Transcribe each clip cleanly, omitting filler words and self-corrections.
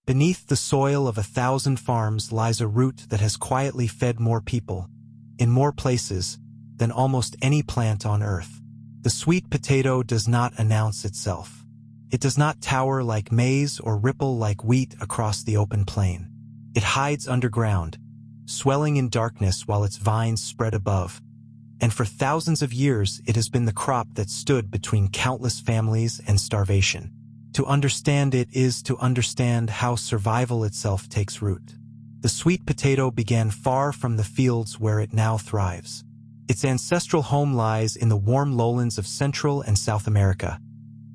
Beneath the soil of 1,000 farms lies a root that has quietly fed more people, in more places, than almost any plant on earth. The sweet potato does not announce itself. It does not tower like maize or ripple like wheat across the open plain. It hides underground, swelling in darkness while its vines spread above. And for thousands of years it has been the crop that stood between countless families and starvation. To understand it is to understand how survival itself takes root. The sweet potato began far from the fields where it now thrives. Its ancestral home lies in the warm lowlands of Central and South America,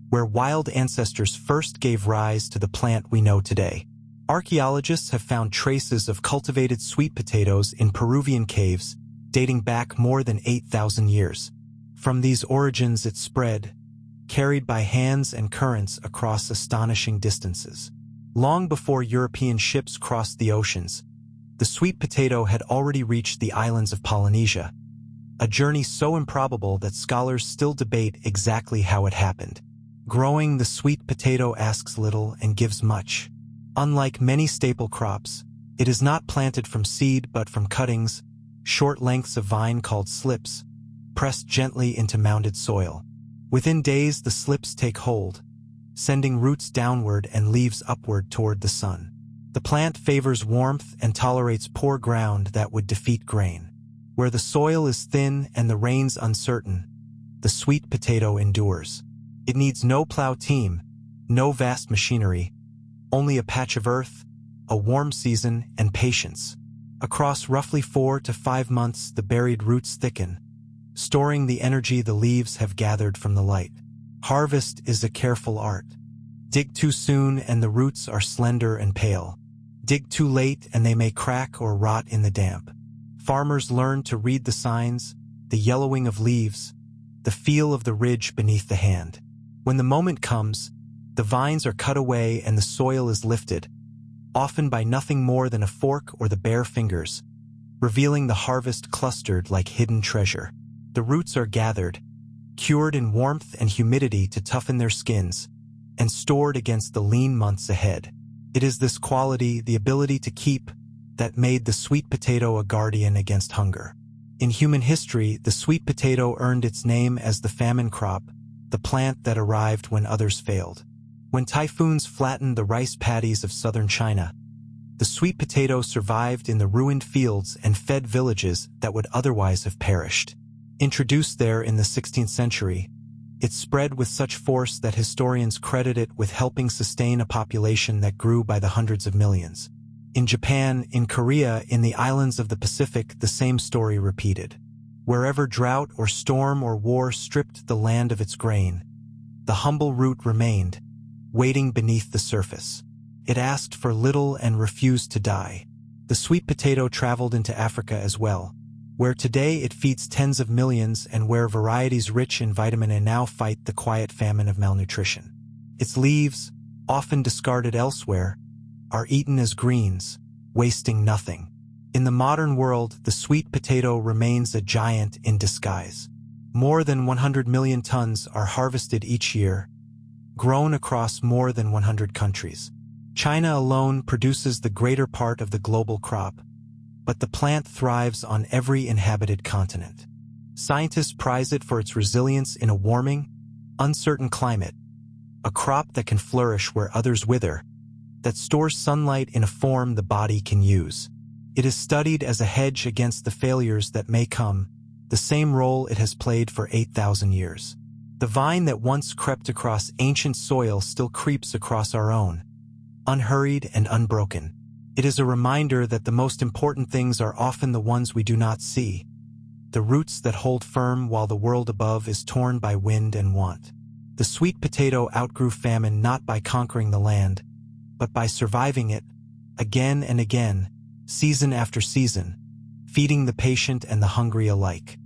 where wild ancestors first gave rise to the plant we know today. Archaeologists have found traces of cultivated sweet potatoes in Peruvian caves dating back more than 8,000 years. From these origins it spread, carried by hands and currents across astonishing distances. Long before European ships crossed the oceans, the sweet potato had already reached the islands of Polynesia, a journey so improbable that scholars still debate exactly how it happened. Growing the sweet potato asks little and gives much. Unlike many staple crops, it is not planted from seed but from cuttings, short lengths of vine called slips, pressed gently into mounded soil. Within days the slips take hold, sending roots downward and leaves upward toward the sun. The plant favors warmth and tolerates poor ground that would defeat grain. Where the soil is thin and the rains uncertain, the sweet potato endures. It needs no plow team, no vast machinery, only a patch of earth, a warm season, and patience. Across roughly 4 to 5 months the buried roots thicken, storing the energy the leaves have gathered from the light. Harvest is a careful art. Dig too soon and the roots are slender and pale. Dig too late and they may crack or rot in the damp. Farmers learn to read the signs, the yellowing of leaves, the feel of the ridge beneath the hand. When the moment comes, the vines are cut away and the soil is lifted, often by nothing more than a fork or the bare fingers, revealing the harvest clustered like hidden treasure. The roots are gathered, cured in warmth and humidity to toughen their skins, and stored against the lean months ahead. It is this quality, the ability to keep, that made the sweet potato a guardian against hunger. In human history, the sweet potato earned its name as the famine crop, the plant that arrived when others failed. When typhoons flattened the rice paddies of southern China, the sweet potato survived in the ruined fields and fed villages that would otherwise have perished. Introduced there in the 16th century, it spread with such force that historians credit it with helping sustain a population that grew by the hundreds of millions. In Japan, in Korea, in the islands of the Pacific, the same story repeated. Wherever drought or storm or war stripped the land of its grain, the humble root remained, waiting beneath the surface. It asked for little and refused to die. The sweet potato traveled into Africa as well, where today it feeds tens of millions and where varieties rich in vitamin A now fight the quiet famine of malnutrition. Its leaves, often discarded elsewhere, are eaten as greens, wasting nothing. In the modern world, the sweet potato remains a giant in disguise. More than 100 million tons are harvested each year, grown across more than 100 countries. China alone produces the greater part of the global crop, but the plant thrives on every inhabited continent. Scientists prize it for its resilience in a warming, uncertain climate, a crop that can flourish where others wither, that stores sunlight in a form the body can use. It is studied as a hedge against the failures that may come, the same role it has played for 8,000 years. The vine that once crept across ancient soil still creeps across our own, unhurried and unbroken. It is a reminder that the most important things are often the ones we do not see, the roots that hold firm while the world above is torn by wind and want. The sweet potato outgrew famine not by conquering the land, but by surviving it, again and again, season after season, feeding the patient and the hungry alike.